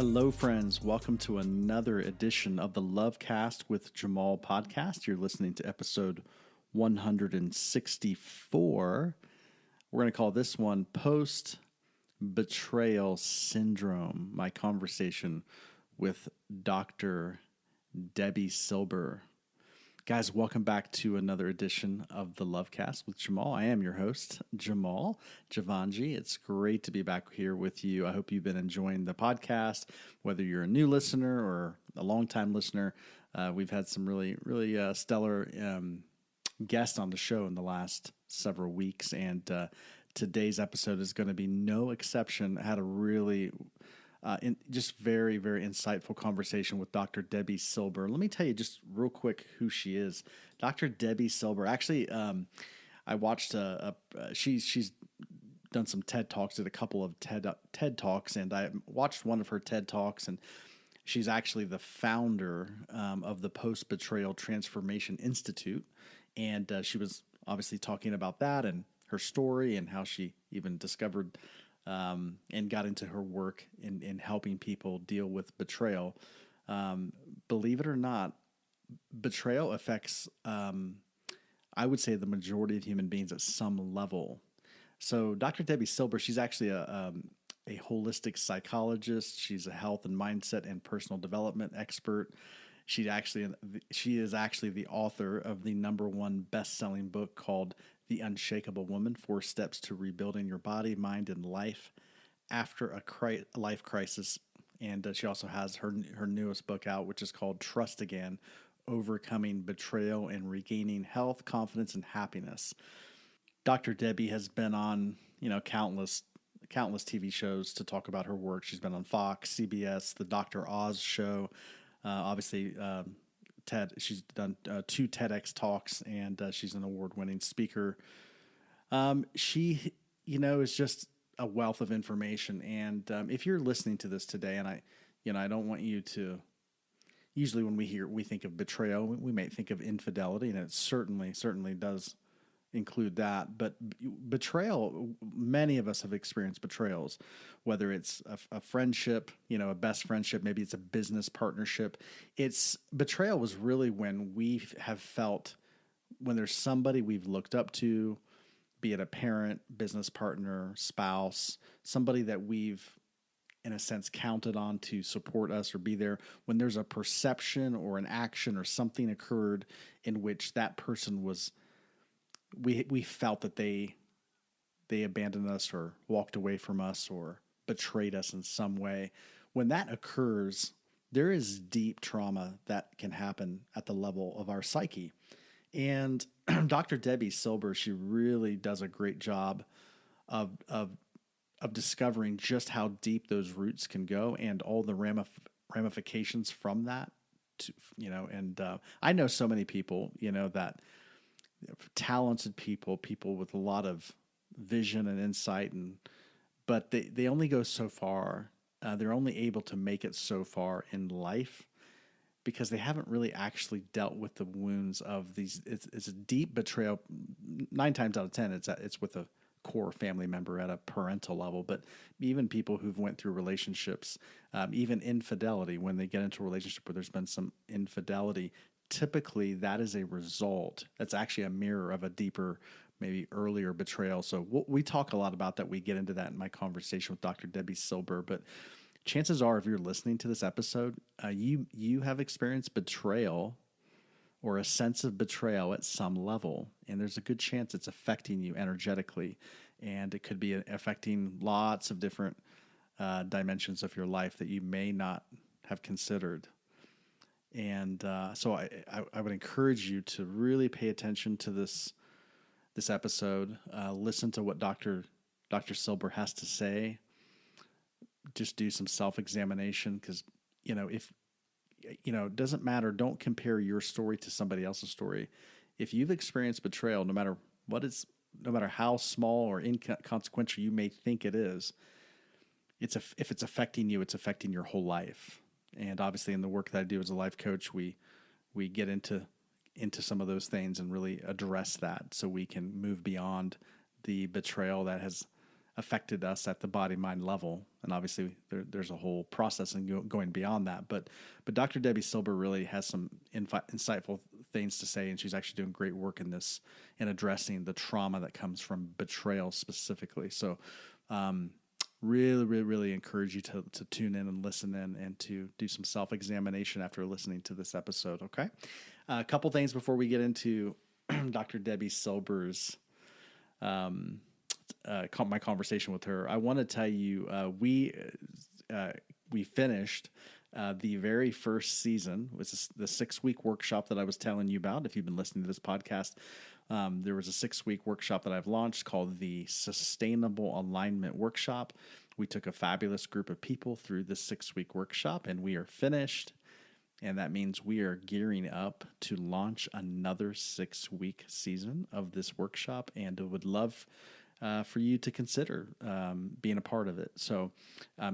Hello, friends. Welcome to another edition of the Lovecast with Jamal podcast. You're listening to episode 164. We're going to call this one Post Betrayal Syndrome. My conversation with Dr. Debbie Silber. Guys, welcome back to another edition of the Lovecast with Jamal. I am your host, Jamal Javanji. It's great to be back here with you. I hope you've been enjoying the podcast, whether you're a new listener or a longtime listener. We've had some really stellar guests on the show in the last several weeks, and today's episode is going to be no exception. I had a really just very insightful conversation with Dr. Debbie Silber. Let me tell you just real quick who she is. Dr. Debbie Silber. Actually, I watched she's done some TED Talks, did a couple of TED Talks, and I watched one of her TED Talks, and she's actually the founder of the Post Betrayal Transformation Institute, and she was obviously talking about that and her story and how she even discovered and got into her work in helping people deal with betrayal. Believe it or not, betrayal affects, I would say, the majority of human beings at some level. So Dr. Debbie Silber, she's actually a holistic psychologist. She's a health and mindset and personal development expert. She is actually the author of the #1 best-selling book called The Unshakable Woman: 4 Steps to Rebuilding Your Body, Mind, and Life After a Life Crisis. And she also has her newest book out, which is called Trust Again: Overcoming Betrayal and Regaining Health, Confidence, and Happiness. Dr. Debbie has been on, countless TV shows to talk about her work. She's been on Fox, CBS, the Dr. Oz show. Obviously, TED. She's done 2 TEDx talks, and she's an award-winning speaker. She, is just a wealth of information. And if you're listening to this today, and I don't want you to. Usually, when we think of betrayal, we may think of infidelity, and it certainly does include that. But betrayal, many of us have experienced betrayals, whether it's a friendship, a best friendship, maybe it's a business partnership. Betrayal was really when we have felt, when there's somebody we've looked up to, be it a parent, business partner, spouse, somebody that we've, in a sense, counted on to support us or be there, when there's a perception or an action or something occurred in which that person was, we felt that they abandoned us or walked away from us or betrayed us in some way. When that occurs, there is deep trauma that can happen at the level of our psyche. And Dr. Debbie Silber, she really does a great job of discovering just how deep those roots can go and all the ramifications from that. I know so many people, that talented people with a lot of vision and insight, but they only go so far. They're only able to make it so far in life because they haven't really actually dealt with the wounds of these. It's a deep betrayal. 9 times out of 10, it's with a core family member at a parental level, but even people who've went through relationships, even infidelity, when they get into a relationship where there's been some infidelity, typically that is a result. That's actually a mirror of a deeper, maybe earlier betrayal. So we talk a lot about that. We get into that in my conversation with Dr. Debbie Silber, but chances are, if you're listening to this episode, you have experienced betrayal or a sense of betrayal at some level, and there's a good chance it's affecting you energetically, and it could be affecting lots of different dimensions of your life that you may not have considered. And so I would encourage you to really pay attention to this episode. Listen to what Dr. Silber has to say. Just do some self-examination, because if it doesn't matter. Don't compare your story to somebody else's story. If you've experienced betrayal, no matter how small or inconsequential you may think it is, if it's affecting you, it's affecting your whole life. And obviously, in the work that I do as a life coach, we get into some of those things and really address that, so we can move beyond the betrayal that has affected us at the body mind level. And obviously there's a whole process and going beyond that. But Dr. Debbie Silber really has some insightful things to say, and she's actually doing great work in this in addressing the trauma that comes from betrayal specifically. So really encourage you to tune in and listen in and to do some self-examination after listening to this episode. Okay. A couple things before we get into Dr. Debbie Silber's my conversation with her. I want to tell you, we finished the very first season, which is the 6-week workshop that I was telling you about. If you've been listening to this podcast, there was a 6-week workshop that I've launched called the Sustainable Alignment Workshop. We took a fabulous group of people through the 6-week workshop, and we are finished. And that means we are gearing up to launch another 6-week season of this workshop, and I would love for you to consider being a part of it. So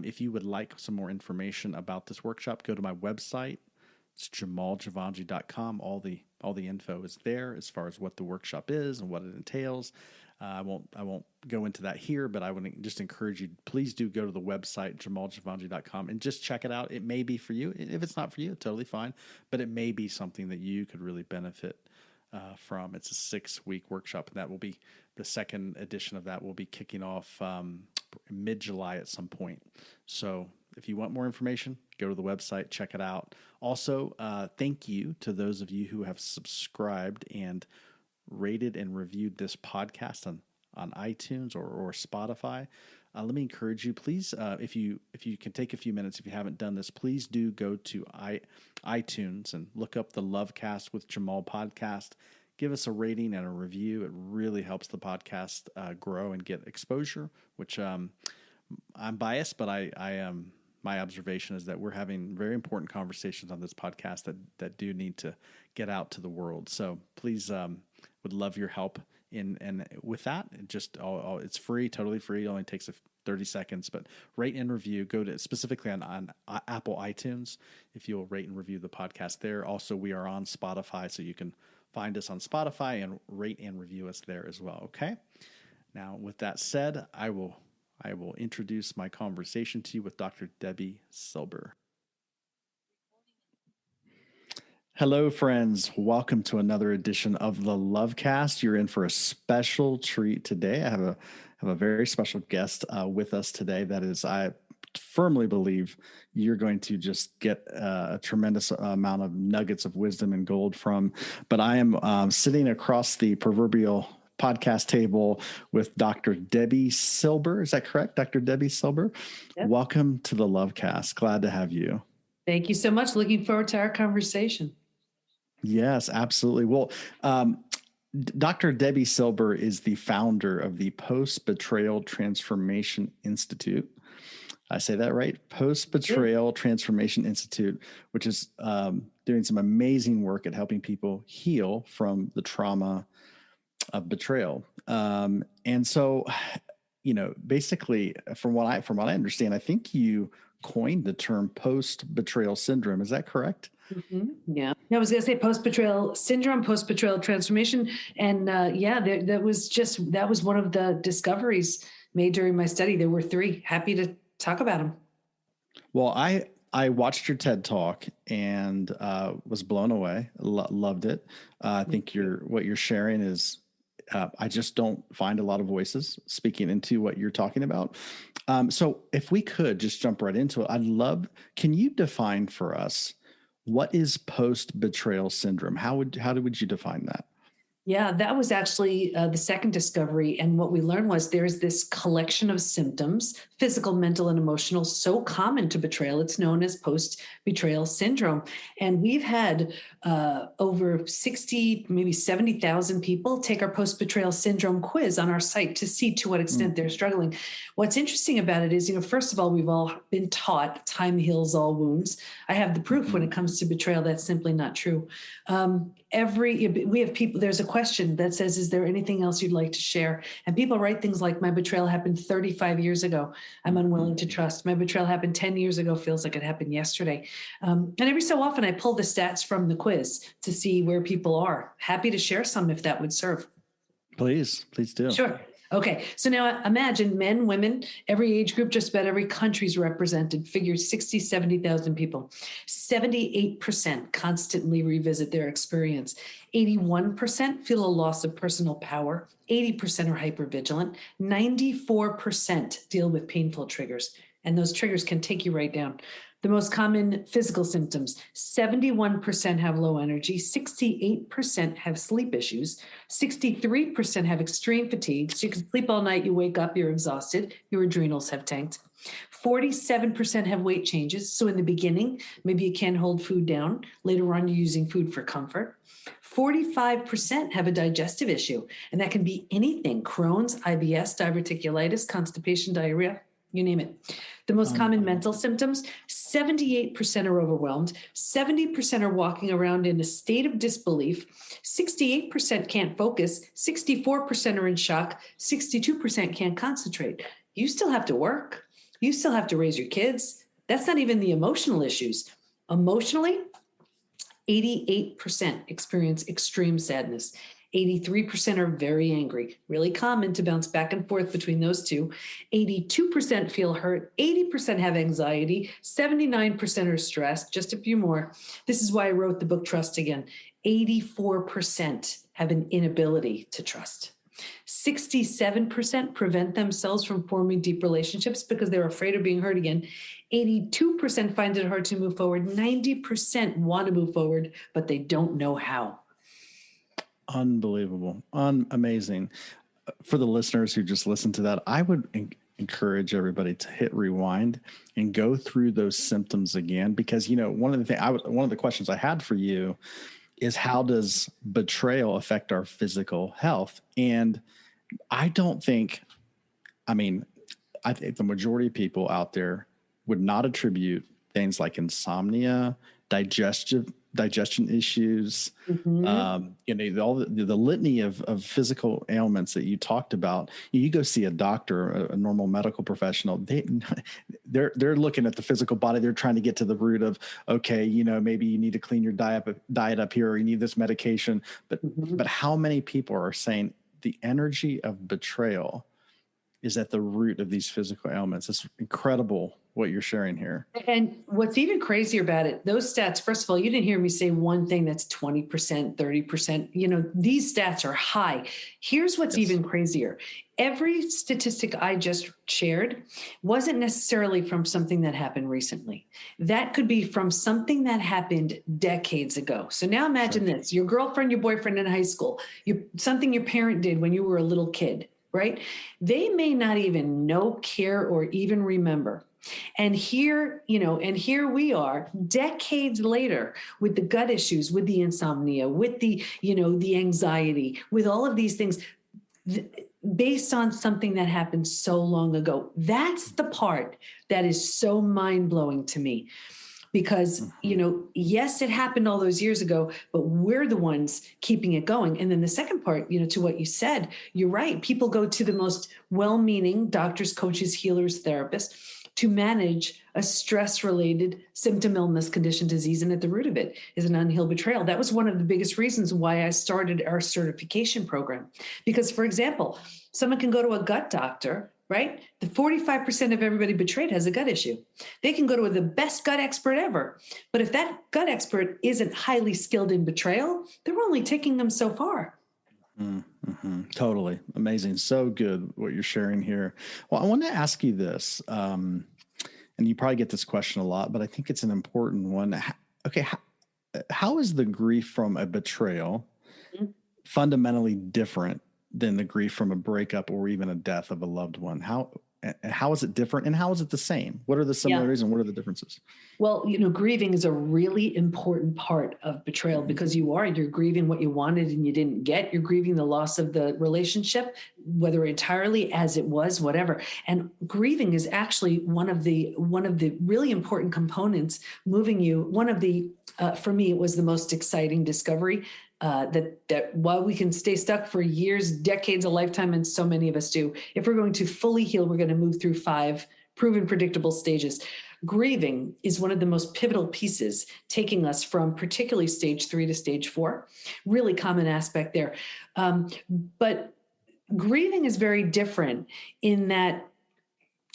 if you would like some more information about this workshop, go to my website. It's JamalJavanji.com. All the info is there as far as what the workshop is and what it entails. I won't go into that here, but I would just encourage you, please do go to the website, JamalJavanji.com, and just check it out. It may be for you. If it's not for you, totally fine, but it may be something that you could really benefit from. It's a 6-week workshop, and that will be the second edition of that will be kicking off mid-July at some point. So if you want more information, go to the website, check it out. Also, thank you to those of you who have subscribed and rated and reviewed this podcast on iTunes or Spotify. Let me encourage you, please, if you can take a few minutes, if you haven't done this, please do go to iTunes and look up the Lovecast with Jamal podcast. Give us a rating and a review. It really helps the podcast grow and get exposure, which I'm biased, but I am. My observation is that we're having very important conversations on this podcast that do need to get out to the world. So please, would love your help and with that. It's free, totally free. It only takes 30 seconds, but rate and review. Go to specifically on Apple iTunes if you'll rate and review the podcast there. Also, we are on Spotify, so you can find us on Spotify and rate and review us there as well. Okay. Now, with that said, I will introduce my conversation to you with Dr. Debbie Silber. Hello, friends. Welcome to another edition of the Lovecast. You're in for a special treat today. I have a very special guest with us today. That is, I firmly believe you're going to just get a tremendous amount of nuggets of wisdom and gold from. But I am sitting across the proverbial podcast table with Dr. Debbie Silber. Is that correct? Dr. Debbie Silber. Yep. Welcome to the Lovecast. Glad to have you. Thank you so much. Looking forward to our conversation. Yes, absolutely. Well, Dr. Debbie Silber is the founder of the Post-Betrayal Transformation Institute. I say that right? Post-Betrayal Transformation Institute, which is doing some amazing work at helping people heal from the trauma of betrayal. And so, basically from what I understand, I think you coined the term post-betrayal syndrome. Is that correct? Mm-hmm. Yeah. I was going to say post-betrayal syndrome, post-betrayal transformation. And that was one of the discoveries made during my study. There were 3. Happy to talk about them. Well, I watched your TED Talk and was blown away. Loved it. I think what you're sharing is, I just don't find a lot of voices speaking into what you're talking about. So if we could just jump right into it, can you define for us, what is post-betrayal syndrome? How would you define that? Yeah, that was actually the second discovery. And what we learned was there's this collection of symptoms, physical, mental, and emotional, so common to betrayal. It's known as post-betrayal syndrome. And we've had over 60, maybe 70,000 people take our post-betrayal syndrome quiz on our site to see to what extent they're struggling. What's interesting about it is, first of all, we've all been taught time heals all wounds. I have the proof when it comes to betrayal. That's simply not true. We have people, there's a question that says, is there anything else you'd like to share? And people write things like, my betrayal happened 35 years ago. I'm unwilling to trust. My betrayal happened 10 years ago. Feels like it happened yesterday. And every so often I pull the stats from the quiz to see where people are. Happy to share some if that would serve. Please do. Sure. Okay, so now imagine men, women, every age group, just about every country's represented, figure 60, 70,000 people. 78% constantly revisit their experience. 81% feel a loss of personal power. 80% are hypervigilant. 94% deal with painful triggers. And those triggers can take you right down. The most common physical symptoms: 71% have low energy, 68% have sleep issues, 63% have extreme fatigue. So you can sleep all night, you wake up, you're exhausted, your adrenals have tanked. 47% have weight changes. So in the beginning, maybe you can't hold food down. Later on, you're using food for comfort. 45% have a digestive issue, and that can be anything: Crohn's, IBS, diverticulitis, constipation, diarrhea, you name it. The most common mental symptoms: 78% are overwhelmed, 70% are walking around in a state of disbelief, 68% can't focus, 64% are in shock, 62% can't concentrate. You still have to work. You still have to raise your kids. That's not even the emotional issues. Emotionally, 88% experience extreme sadness. 83% are very angry, really common to bounce back and forth between those two. 82% feel hurt, 80% have anxiety, 79% are stressed, just a few more. This is why I wrote the book Trust Again. 84% have an inability to trust. 67% prevent themselves from forming deep relationships because they're afraid of being hurt again. 82% find it hard to move forward. 90% want to move forward, but they don't know how. Unbelievable. Amazing. For the listeners who just listened to that, I would encourage everybody to hit rewind and go through those symptoms again, because, one of the questions I had for you is, how does betrayal affect our physical health? And I think the majority of people out there would not attribute things like insomnia, digestion issues, all the litany of physical ailments that you talked about. You go see a doctor, a normal medical professional, they're looking at the physical body. They're trying to get to the root of, okay, maybe you need to clean your diet up here, or you need this medication. But how many people are saying the energy of betrayal is at the root of these physical ailments? It's incredible what you're sharing here. And what's even crazier about it, those stats, first of all, you didn't hear me say one thing that's 20%, 30%. These stats are high. Here's what's even crazier. Every statistic I just shared wasn't necessarily from something that happened recently. That could be from something that happened decades ago. So now imagine this: your girlfriend, your boyfriend in high school, something your parent did when you were a little kid, right? They may not even know, care, or even remember. And here we are decades later with the gut issues, with the insomnia, with the anxiety, with all of these things based on something that happened so long ago. That's the part that is so mind-blowing to me. Because, yes, it happened all those years ago, but we're the ones keeping it going. And then the second part, to what you said, you're right. People go to the most well-meaning doctors, coaches, healers, therapists to manage a stress-related symptom, illness, condition, disease. And at the root of it is an unhealed betrayal. That was one of the biggest reasons why I started our certification program. Because, for example, someone can go to a gut doctor, right? The 45% of everybody betrayed has a gut issue. They can go to the best gut expert ever. But if that gut expert isn't highly skilled in betrayal, they're only taking them so far. Mm-hmm. Totally. Amazing. So good what you're sharing here. Well, I want to ask you this, and you probably get this question a lot, but I think it's an important one. Okay. How is the grief from a betrayal fundamentally different than the grief from a breakup or even a death of a loved one? How is it different, and how is it the same? What are the similarities and what are the differences? Well, grieving is a really important part of betrayal, because you're grieving what you wanted and you didn't get. You're grieving the loss of the relationship, whether entirely as it was, whatever. And grieving is actually one of the really important components moving you. For me, it was the most exciting discovery. That while we can stay stuck for years, decades, a lifetime, and so many of us do, if we're going to fully heal, we're going to move through 5 proven predictable stages. Grieving is one of the most pivotal pieces, taking us from particularly stage 3 to stage 4. Really common aspect there. But Grieving is very different in that,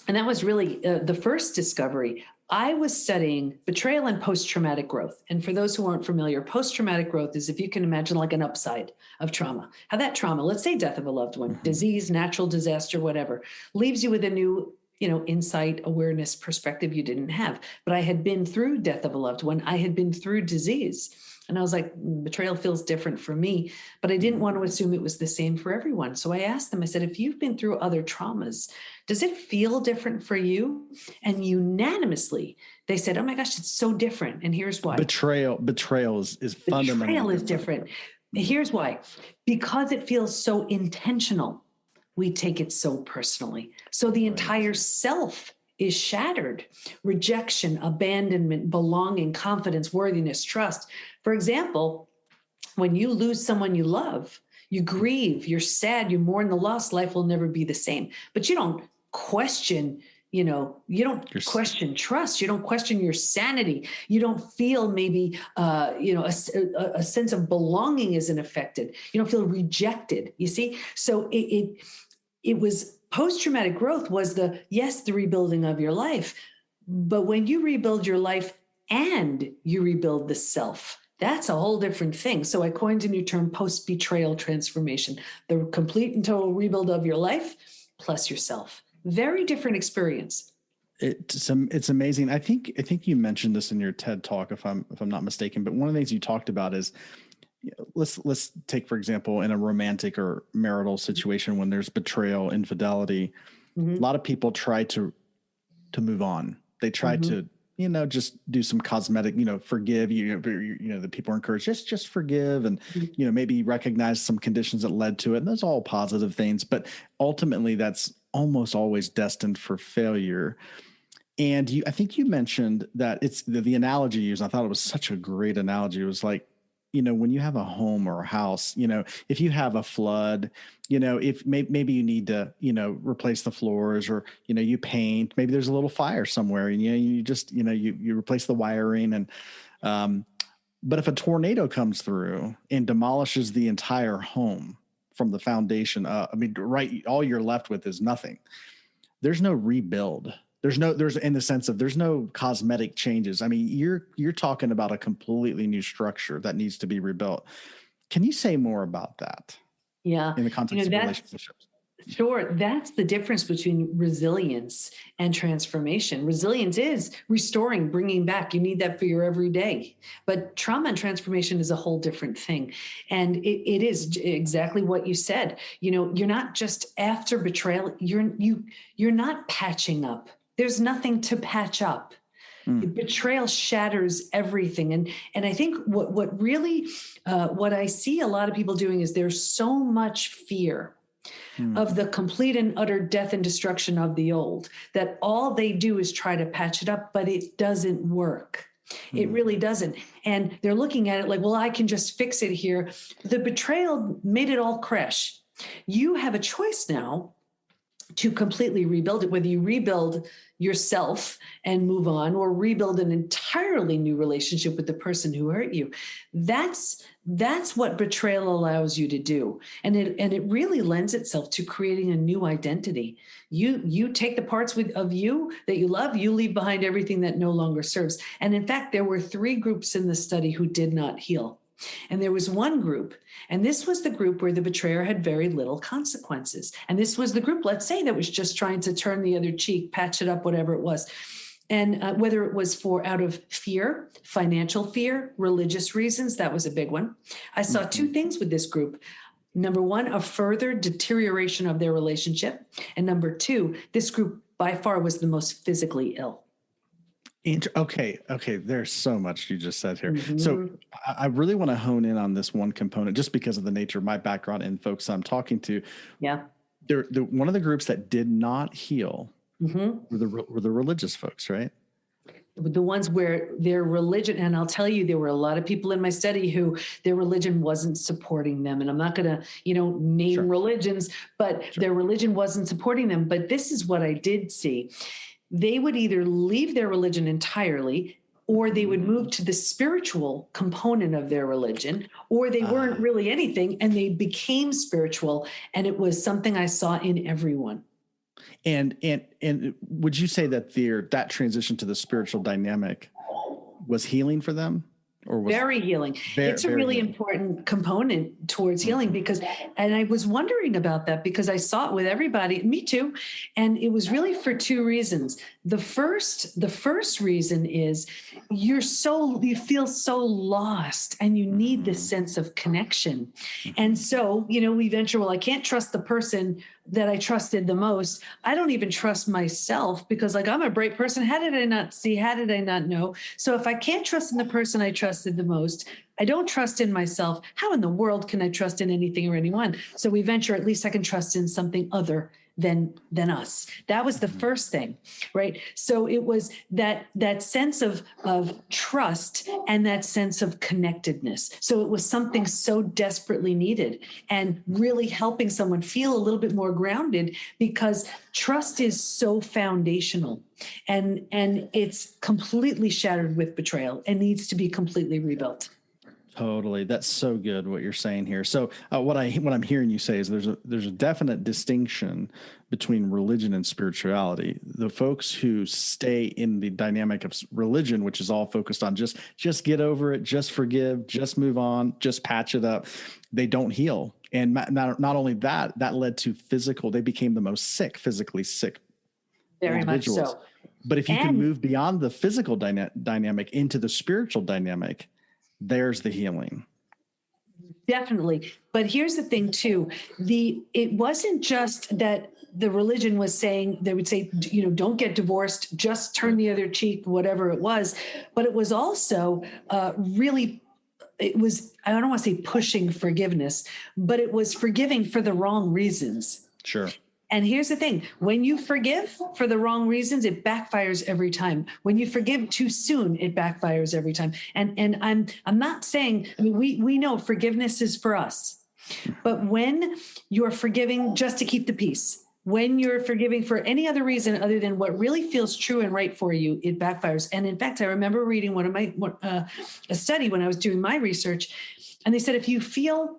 and that was really the first discovery. I was studying betrayal and post-traumatic growth. And for those who aren't familiar, post-traumatic growth is, if you can imagine, like an upside of trauma. How that trauma, let's say death of a loved one, disease, natural disaster, whatever, leaves you with a new, insight, awareness, perspective you didn't have. But I had been through death of a loved one. I had been through disease. And I was like, betrayal feels different for me, but I didn't want to assume it was the same for everyone. So I asked them, I said, if you've been through other traumas, does it feel different for you? And unanimously, they said, oh my gosh, it's so different. And here's why. Betrayal is fundamentally Betrayal is different. Here's why. Because it feels so intentional, we take it so personally. So the entire self is shattered. Rejection, abandonment, belonging, confidence, worthiness, trust. For example, when you lose someone you love, you grieve, you're sad, you mourn the loss, life will never be the same. But you don't question, question trust. You don't question your sanity. You don't feel maybe, a sense of belonging isn't affected. You don't feel rejected, you see? So it was post-traumatic growth was the rebuilding of your life. But when you rebuild your life and you rebuild the self, that's a whole different thing. So I coined a new term, post-betrayal transformation, the complete and total rebuild of your life plus yourself. Very different experience. It's amazing. I think you mentioned this in your TED talk, if I'm not mistaken, but one of the things you talked about is, let's take, for example, in a romantic or marital situation, when there's betrayal, infidelity, a lot of people try to move on. They try to, just do some cosmetic, forgive, the people are encouraged, just forgive and, maybe recognize some conditions that led to it. And those are all positive things, but ultimately that's almost always destined for failure. And I think you mentioned that it's the analogy you used. I thought it was such a great analogy. It was like, when you have a home or a house, if you have a flood, if maybe you need to, replace the floors, or, you paint, maybe there's a little fire somewhere, and, you just, you replace the wiring. And, but if a tornado comes through and demolishes the entire home from the foundation, all you're left with is nothing. There's no rebuild. There's in the sense of there's no cosmetic changes. I mean, you're talking about a completely new structure that needs to be rebuilt. Can you say more about that? Yeah. In the context of relationships. Sure. That's the difference between resilience and transformation. Resilience is restoring, bringing back. You need that for your everyday. But trauma and transformation is a whole different thing. And it is exactly what you said. You're not just after betrayal. You're not patching up. There's nothing to patch up. Betrayal shatters everything. And I think what really what I see a lot of people doing is there's so much fear of the complete and utter death and destruction of the old that all they do is try to patch it up, but it doesn't work. It really doesn't. And they're looking at it like, well, I can just fix it here. The betrayal made it all crash. You have a choice now to completely rebuild it, whether you rebuild yourself and move on, or rebuild an entirely new relationship with the person who hurt you. That's what betrayal allows you to do. And it really lends itself to creating a new identity. You take the parts of you that you love, you leave behind everything that no longer serves. And in fact, there were 3 groups in the study who did not heal. And there was one group, and this was the group where the betrayer had very little consequences. And this was the group, let's say, that was just trying to turn the other cheek, patch it up, whatever it was. And whether it was out of fear, financial fear, religious reasons, that was a big one. I saw 2 things with this group. Number 1, a further deterioration of their relationship. And number 2, this group by far was the most physically ill. Okay. There's so much you just said here. So I really want to hone in on this one component, just because of the nature of my background and folks I'm talking to. Yeah. One of the groups that did not heal were the religious folks, right? The ones where their religion, and I'll tell you, there were a lot of people in my study who their religion wasn't supporting them. And I'm not going to, name religions, but their religion wasn't supporting them. But this is what I did see. They would either leave their religion entirely, or they would move to the spiritual component of their religion, or they weren't really anything and they became spiritual. And it was something I saw in everyone. And would you say that that transition to the spiritual dynamic was healing for them? Or was very healing. It's a really important component towards healing because, and I was wondering about that because I saw it with everybody, me too. And it was really for two reasons. The first reason is you feel so lost and you need this sense of connection. And so, we venture, well, I can't trust the person that I trusted the most. I don't even trust myself because I'm a bright person. How did I not see? How did I not know? So if I can't trust in the person I trusted the most, I don't trust in myself. How in the world can I trust in anything or anyone? So we venture, at least I can trust in something other than us. That was the first thing, right? So it was that sense of trust and that sense of connectedness. So it was something so desperately needed and really helping someone feel a little bit more grounded because trust is so foundational and it's completely shattered with betrayal and needs to be completely rebuilt. Totally. That's so good what you're saying here. So what I'm hearing you say is there's a definite distinction between religion and spirituality. The folks who stay in the dynamic of religion, which is all focused on just get over it, just forgive, just move on, just patch it up, they don't heal. And not only that led to they became the most physically sick Very individuals. much so. But if you can move beyond the physical dynamic into the spiritual dynamic, there's the healing. Definitely. But here's the thing too. It wasn't just that the religion was saying, they would say, don't get divorced, just turn the other cheek, whatever it was. But it was also really, it was, I don't want to say pushing forgiveness, but it was forgiving for the wrong reasons. Sure. And here's the thing, when you forgive for the wrong reasons, it backfires every time. When you forgive too soon, it backfires every time. And I'm not saying, we know forgiveness is for us, but when you're forgiving just to keep the peace, when you're forgiving for any other reason other than what really feels true and right for you, it backfires. And in fact, I remember reading a study when I was doing my research, and they said, if you feel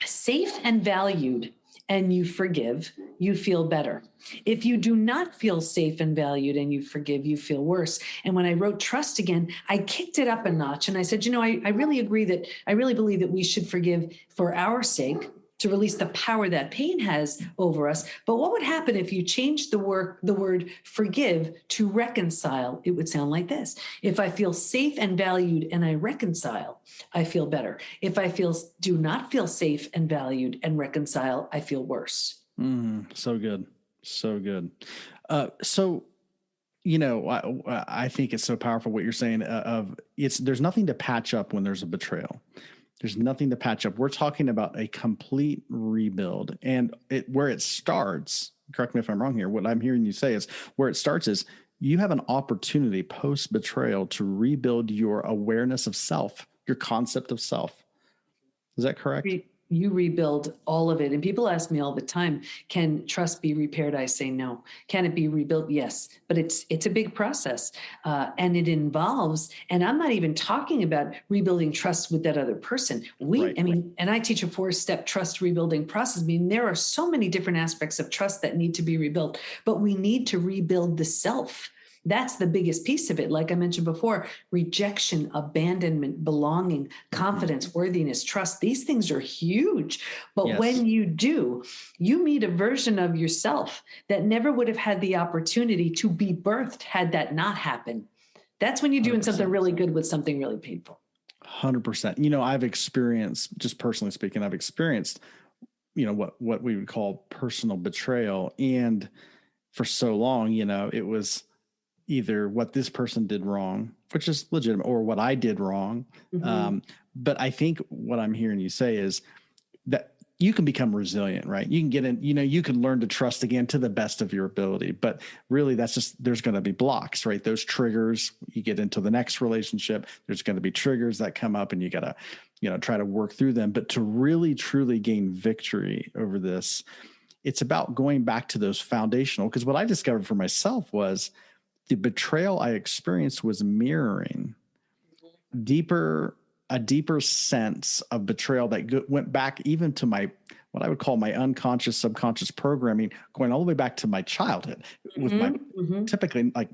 safe and valued and you forgive, you feel better. If you do not feel safe and valued and you forgive, you feel worse. And when I wrote Trust Again, I kicked it up a notch. And I said, I really believe that we should forgive for our sake, to release the power that pain has over us. But what would happen if you changed the word forgive to reconcile? It would sound like this. If I feel safe and valued and I reconcile, I feel better. If I do not feel safe and valued and reconcile, I feel worse. So good. So good. So, I think it's so powerful what you're saying there's nothing to patch up when there's a betrayal. There's nothing to patch up. We're talking about a complete rebuild. And where it starts, correct me if I'm wrong here, what I'm hearing you say is where it starts is you have an opportunity post-betrayal to rebuild your awareness of self, your concept of self. Is that correct? You rebuild all of it. And people ask me all the time, can trust be repaired? I say no. Can it be rebuilt? Yes. But it's a big process. And it involves, and I'm not even talking about rebuilding trust with that other person. And I teach a 4-step trust rebuilding process. There are so many different aspects of trust that need to be rebuilt, but we need to rebuild the self. That's the biggest piece of it. Like I mentioned before, rejection, abandonment, belonging, confidence, worthiness, trust. These things are huge. But when you do, you meet a version of yourself that never would have had the opportunity to be birthed had that not happened. That's when you're doing 100%. Something really good with something really painful. 100%. I've experienced, just personally speaking, what we would call personal betrayal. And for so long, it was either what this person did wrong, which is legitimate, or what I did wrong. Mm-hmm. But I think what I'm hearing you say is that you can become resilient, right? You can get in, you can learn to trust again to the best of your ability, but really there's going to be blocks, right? Those triggers, you get into the next relationship, there's going to be triggers that come up and you got to, try to work through them. But to really, truly gain victory over this, it's about going back to those foundational, because what I discovered for myself was the betrayal I experienced was mirroring a deeper sense of betrayal that went back even to my, what I would call my unconscious, subconscious programming, going all the way back to my childhood with my typically, like,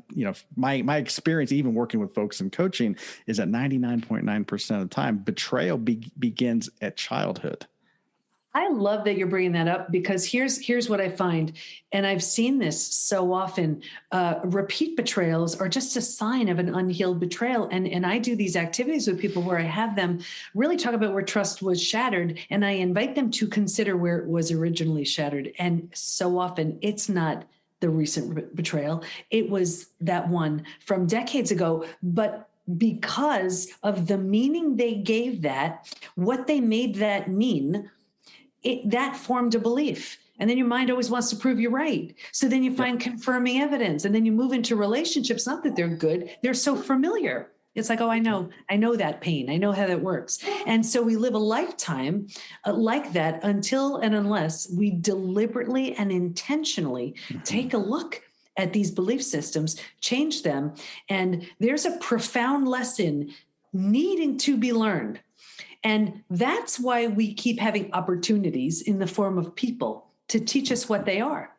my experience, even working with folks in coaching, is that 99.9% of the time, betrayal begins at childhood. I love that you're bringing that up, because here's what I find, and I've seen this so often. Repeat betrayals are just a sign of an unhealed betrayal, and I do these activities with people where I have them really talk about where trust was shattered, and I invite them to consider where it was originally shattered. And so often it's not the recent betrayal; it was that one from decades ago, but because of the meaning they gave that, what they made that mean, that formed a belief. And then your mind always wants to prove you're right. So then you find confirming evidence, and then you move into relationships. Not that they're good, they're so familiar. It's like, oh, I know that pain. I know how that works. And so we live a lifetime like that until and unless we deliberately and intentionally take a look at these belief systems, change them. And there's a profound lesson needing to be learned. And that's why we keep having opportunities in the form of people to teach us what they are.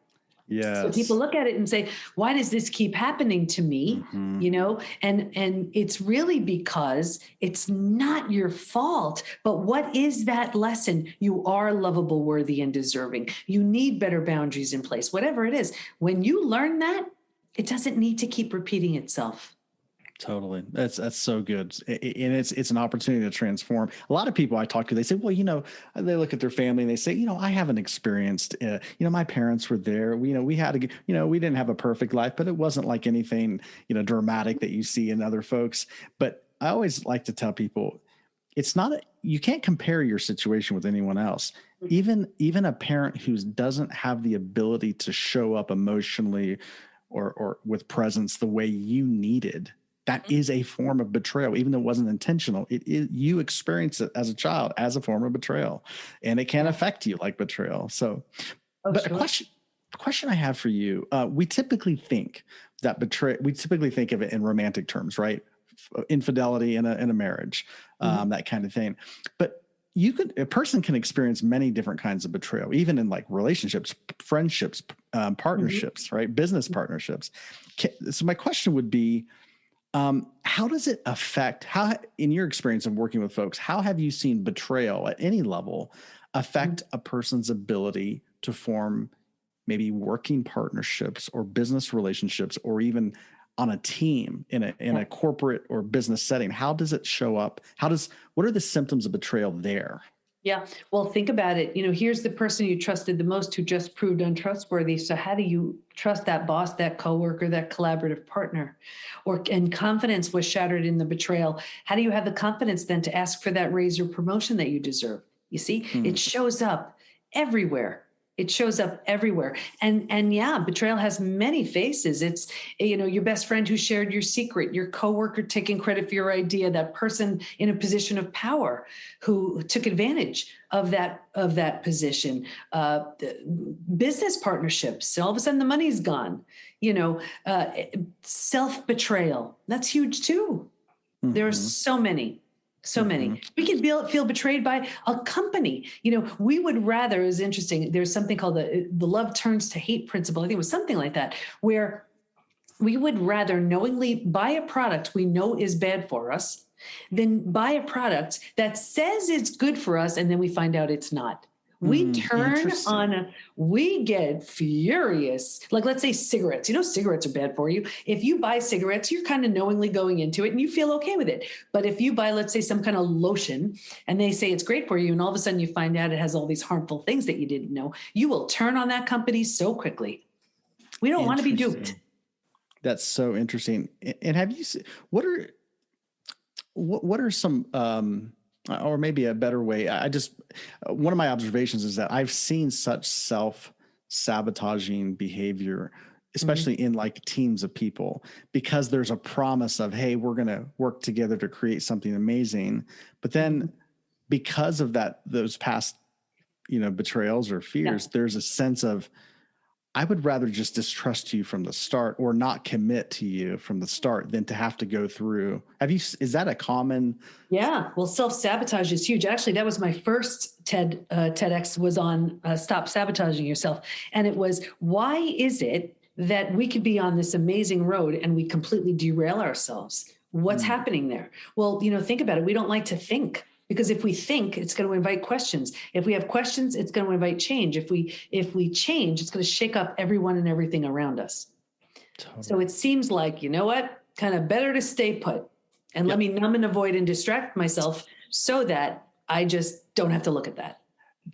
Yes. So people look at it and say, why does this keep happening to me? And it's really because it's not your fault. But what is that lesson? You are lovable, worthy, and deserving. You need better boundaries in place, whatever it is. When you learn that, it doesn't need to keep repeating itself. Totally. That's so good. And it's an opportunity to transform. A lot of people I talk to, they say, well, they look at their family and they say, I haven't experienced, my parents were there. We had we didn't have a perfect life, but it wasn't like anything, dramatic that you see in other folks. But I always like to tell people, you can't compare your situation with anyone else. Even a parent who doesn't have the ability to show up emotionally or with presence the way you needed, that is a form of betrayal, even though it wasn't intentional. You experience it as a child as a form of betrayal, and it can affect you like betrayal. So, a question I have for you: we typically think of it in romantic terms, right? Infidelity in a marriage, that kind of thing. But a person can experience many different kinds of betrayal, even in like relationships, friendships, partnerships, right? Business partnerships. So my question would be, how does it affect, in your experience of working with folks, how have you seen betrayal at any level affect a person's ability to form maybe working partnerships or business relationships, or even on a team in a corporate or business setting? How does it show up? What are the symptoms of betrayal there? Yeah. Well, think about it. Here's the person you trusted the most who just proved untrustworthy. So how do you trust that boss, that coworker, that collaborative partner? And confidence was shattered in the betrayal. How do you have the confidence then to ask for that raise or promotion that you deserve? You see, it shows up everywhere. It shows up everywhere. And yeah, betrayal has many faces. It's, your best friend who shared your secret, your coworker taking credit for your idea, that person in a position of power who took advantage of that position, business partnerships. All of a sudden the money's gone, self-betrayal. That's huge too. There are so many. So many. We can feel betrayed by a company. We would rather, it's interesting, there's something called the love turns to hate principle. I think it was something like that, where we would rather knowingly buy a product we know is bad for us than buy a product that says it's good for us and then we find out it's not. We we get furious. Like, let's say cigarettes. Cigarettes are bad for you. If you buy cigarettes, you're kind of knowingly going into it and you feel okay with it. But if you buy, let's say, some kind of lotion and they say it's great for you, and all of a sudden you find out it has all these harmful things that you didn't know, you will turn on that company so quickly. We don't want to be duped. That's so interesting. And have you seen, what are some, or maybe a better way, one of my observations is that I've seen such self-sabotaging behavior, especially in like teams of people, because there's a promise of, hey, we're going to work together to create something amazing. But then because of those past, betrayals or fears, there's a sense of, I would rather just distrust you from the start or not commit to you from the start than to have to go through. Is that a common? Yeah. Well, self-sabotage is huge. Actually, that was my first TEDx was on stop sabotaging yourself. And it was, why is it that we could be on this amazing road and we completely derail ourselves? What's happening there? Well, think about it. We don't like to think. Because if we think, it's going to invite questions. If we have questions, it's going to invite change. If we change, it's going to shake up everyone and everything around us. Totally. So it seems like, you know what, kind of better to stay put and let me numb and avoid and distract myself so that I just don't have to look at that.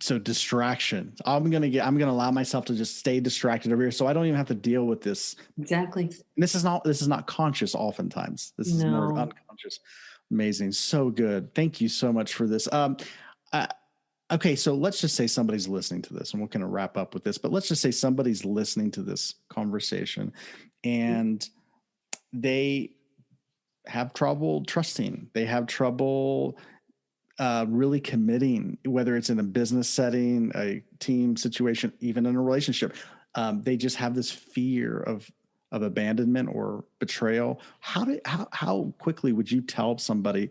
So distraction. I'm going to allow myself to just stay distracted over here. So I don't even have to deal with this. Exactly. And this is not conscious. Oftentimes this is more unconscious. Amazing. So good. Thank you so much for this. Okay. So let's just say somebody's listening to this and we're going to wrap up with this, but let's just say somebody's listening to this conversation and they have trouble trusting. They have trouble really committing, whether it's in a business setting, a team situation, even in a relationship. They just have this fear of abandonment or betrayal. How quickly would you tell somebody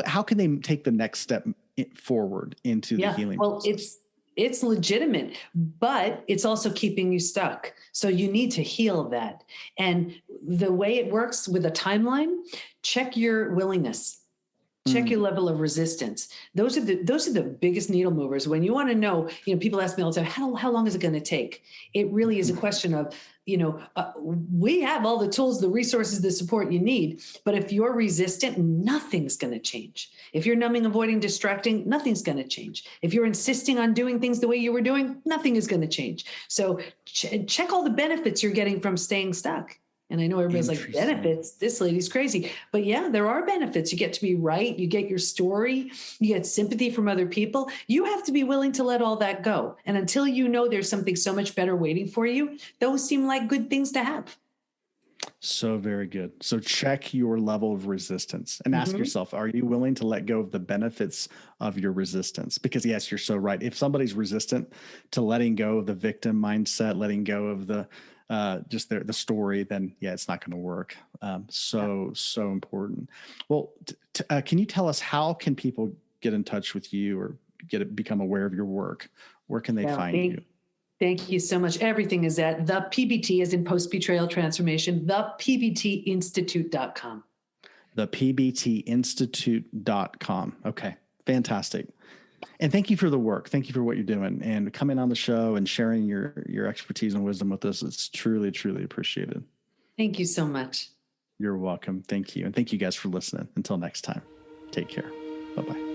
how can they take the next step forward into the healing process? It's legitimate, but it's also keeping you stuck. So you need to heal that. And the way it works with a timeline, check your willingness. Check your level of resistance. Those are the biggest needle movers. When you want to know, people ask me all the time, how long is it going to take? It really is a question of, we have all the tools, the resources, the support you need. But if you're resistant, nothing's going to change. If you're numbing, avoiding, distracting, nothing's going to change. If you're insisting on doing things the way you were doing, nothing is going to change. So check all the benefits you're getting from staying stuck. And I know everybody's like, benefits, this lady's crazy. But yeah, there are benefits. You get to be right. You get your story. You get sympathy from other people. You have to be willing to let all that go. And until you know there's something so much better waiting for you, those seem like good things to have. So very good. So check your level of resistance and ask yourself, are you willing to let go of the benefits of your resistance? Because yes, you're so right. If somebody's resistant to letting go of the victim mindset, letting go of the just the story, then it's not going to work. So important. Well, can you tell us how can people get in touch with you or become aware of your work? Where can they find you? Thank you so much. Everything is at the PBT, as in post-betrayal transformation, thepbtinstitute.com. Thepbtinstitute.com. Okay, fantastic. And thank you for the work. Thank you for what you're doing and coming on the show and sharing your expertise and wisdom with us. It's truly, truly appreciated. Thank you so much. You're welcome. Thank you. And thank you guys for listening. Until next time, take care. Bye-bye.